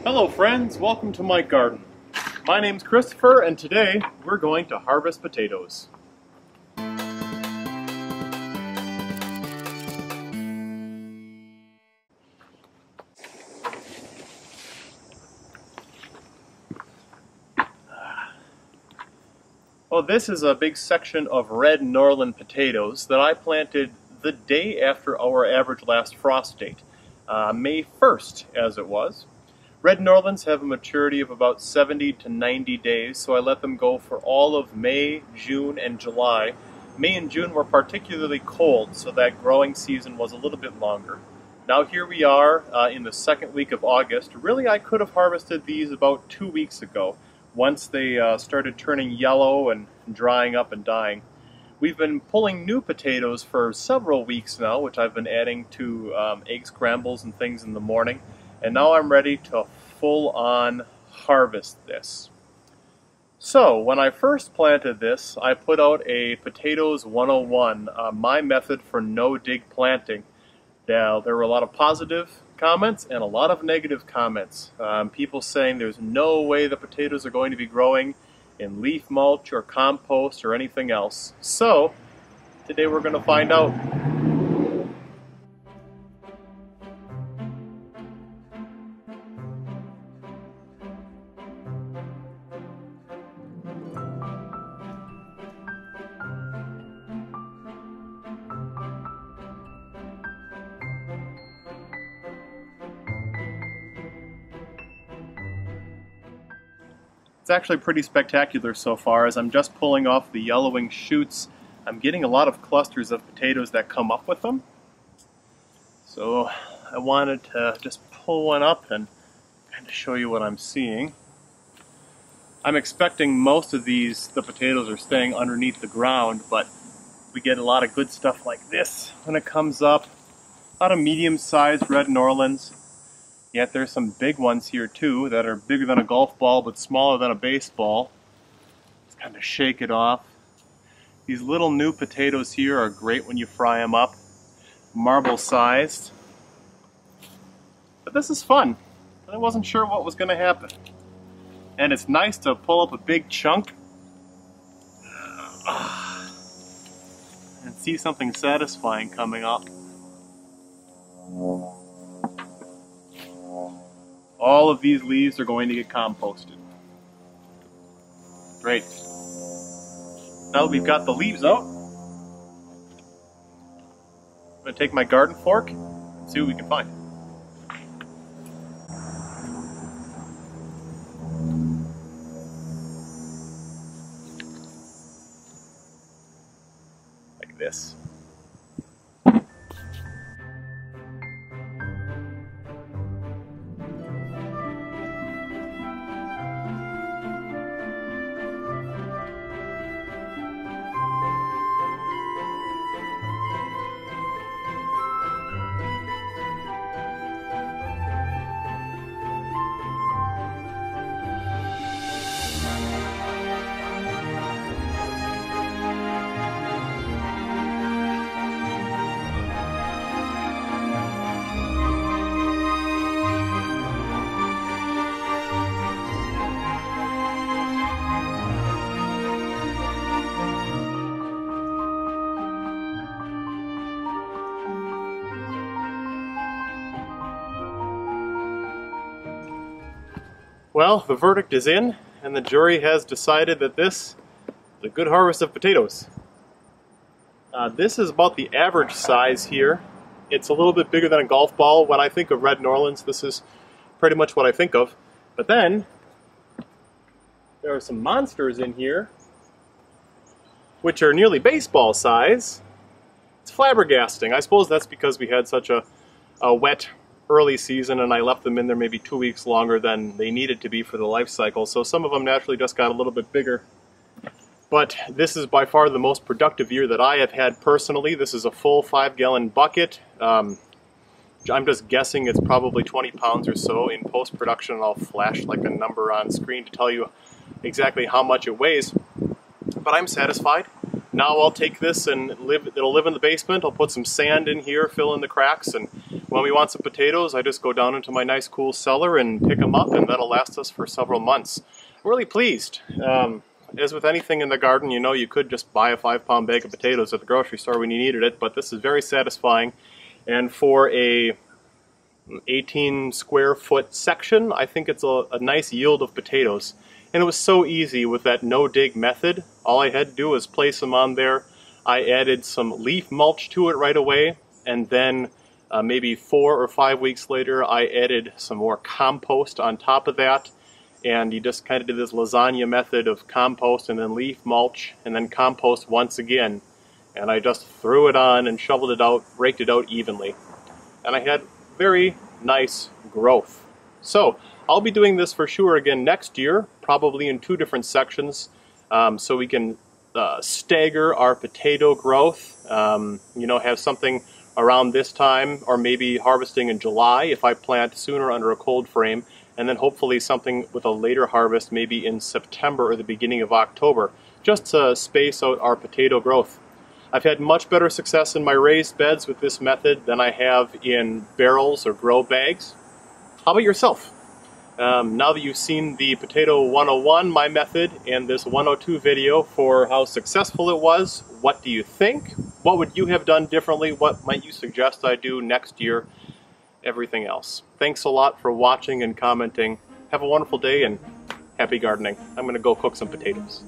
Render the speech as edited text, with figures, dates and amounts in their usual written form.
Hello friends, welcome to my garden. My name's Christopher and today we're going to harvest potatoes. Well, this is a big section of Red Norland potatoes that I planted the day after our average last frost date, May 1st as it was. Red Norlands have a maturity of about 70 to 90 days, so I let them go for all of May, June, and July. May and June were particularly cold, so that growing season was a little bit longer. Now here we are in the second week of August. Really, I could have harvested these about 2 weeks ago, once they started turning yellow and drying up and dying. We've been pulling new potatoes for several weeks now, which I've been adding to egg scrambles and things in the morning. And now I'm ready to full-on harvest this. So, when I first planted this, I put out a Potatoes 101, my method for no-dig planting. Now, there were a lot of positive comments and a lot of negative comments. People saying there's no way the potatoes are going to be growing in leaf mulch or compost or anything else. So, today we're going to find out. It's actually pretty spectacular so far. As I'm just pulling off the yellowing shoots, I'm getting a lot of clusters of potatoes that come up with them. So I wanted to just pull one up and kind of show you what I'm seeing. I'm expecting most of the potatoes are staying underneath the ground, but we get a lot of good stuff like this when it comes up. A lot of medium-sized Red Norlands. Yet there's some big ones here too that are bigger than a golf ball but smaller than a baseball. Let's kind of shake it off. These little new potatoes here are great when you fry them up. Marble sized. But this is fun. I wasn't sure what was going to happen. And it's nice to pull up a big chunk and see something satisfying coming up. All of these leaves are going to get composted. Great. Now that we've got the leaves out, I'm going to take my garden fork and see what we can find. Like this. Well, the verdict is in, and the jury has decided that this is a good harvest of potatoes. This is about the average size here. It's a little bit bigger than a golf ball. When I think of Red Norlands, this is pretty much what I think of. But then, there are some monsters in here, which are nearly baseball size. It's flabbergasting. I suppose that's because we had such a wet early season and I left them in there maybe 2 weeks longer than they needed to be for the life cycle. So some of them naturally just got a little bit bigger. But this is by far the most productive year that I have had personally. This is a full 5-gallon bucket. I'm just guessing it's probably 20 pounds or so. In post-production, I'll flash like a number on screen to tell you exactly how much it weighs. But I'm satisfied. Now I'll take this and it'll live in the basement. I'll put some sand in here, fill in the cracks, and When we want some potatoes, I just go down into my nice cool cellar and pick them up, and that'll last us for several months. I'm really pleased. As with anything in the garden, you know, you could just buy a 5-pound bag of potatoes at the grocery store when you needed it, but this is very satisfying. And for a 18 square foot section, I think it's a nice yield of potatoes. And it was so easy with that no-dig method. All I had to do was place them on there. I added some leaf mulch to it right away, and then maybe 4 or 5 weeks later, I added some more compost on top of that. And you just kind of did this lasagna method of compost and then leaf mulch and then compost once again. And I just threw it on and shoveled it out, raked it out evenly. And I had very nice growth. So I'll be doing this for sure again next year, probably in 2 different sections, so we can stagger our potato growth. You know, have something around this time, or maybe harvesting in July if I plant sooner under a cold frame, and then hopefully something with a later harvest maybe in September or the beginning of October, just to space out our potato growth. I've had much better success in my raised beds with this method than I have in barrels or grow bags. How about yourself? Now that you've seen the Potato 101, my method, and this 102 video for how successful it was, what do you think? What would you have done differently? What might you suggest I do next year? Everything else. Thanks a lot for watching and commenting. Have a wonderful day and happy gardening. I'm going to go cook some potatoes.